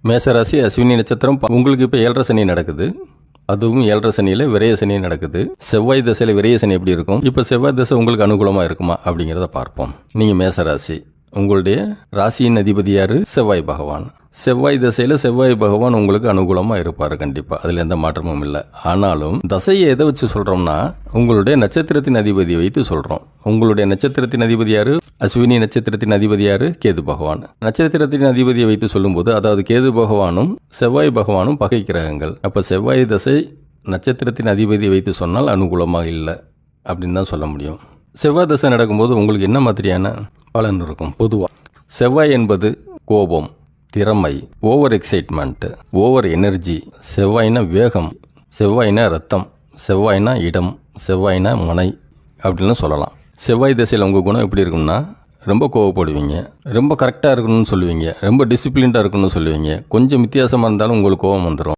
மேசராசி அஸ்வினி நட்சத்திரம் உங்களுக்கு இப்போ 7.5 சனி நடக்குது. அதுவும் 7.5 சனியில் விரய சனி நடக்குது. செவ்வாய் தசையில் விரய சனி எப்படி இருக்கும்? இப்போ செவ்வாய் தசை உங்களுக்கு அனுகூலமாக இருக்குமா அப்படிங்கிறத பார்ப்போம். நீங்கள் மேசராசி, உங்களுடைய ராசியின் அதிபதி யார்? செவ்வாய் பகவான். செவ்வாய் தசையில் செவ்வாய் பகவான் உங்களுக்கு அனுகூலமாக இருப்பார் கண்டிப்பாக, அதில் எந்த மாற்றமும் இல்லை. ஆனாலும் தசையை எதை வச்சு சொல்கிறோம்னா உங்களுடைய நட்சத்திரத்தின் அதிபதியை வைத்து சொல்கிறோம். உங்களுடைய நட்சத்திரத்தின் அதிபதி யார்? அஸ்வினி நட்சத்திரத்தின் அதிபதி யார்? கேது பகவான். நட்சத்திரத்தின் அதிபதியை வைத்து சொல்லும்போது, அதாவது கேது பகவானும் செவ்வாய் பகவானும் பகை கிரகங்கள். அப்போ செவ்வாய் தசை நட்சத்திரத்தின் அதிபதியை வைத்து சொன்னால் அனுகூலமாக இல்லை அப்படின்னு தான் சொல்ல முடியும். செவ்வாய் தசை நடக்கும்போது உங்களுக்கு என்ன மாதிரியான பலன் இருக்கும்? பொதுவாக செவ்வாய் என்பது கோபம், திறமை, ஓவர் எக்ஸைட்மெண்ட்டு, ஓவர் எனர்ஜி. செவ்வாய்னா வேகம், செவ்வாய்னா ரத்தம், செவ்வாய்னா இடம், செவ்வாய்னா மனை அப்படின்னு சொல்லலாம். செவ்வாய் திசையில் உங்கள் குணம் எப்படி இருக்கும்னா, ரொம்ப கோவப்படுவீங்க, ரொம்ப கரெக்டாக இருக்கணும்னு சொல்லுவீங்க, ரொம்ப டிசிப்ளின்டாக இருக்கணும்னு சொல்லுவீங்க. கொஞ்சம் வித்தியாசமாக இருந்தாலும் உங்களுக்கு கோபம் வந்துடும்.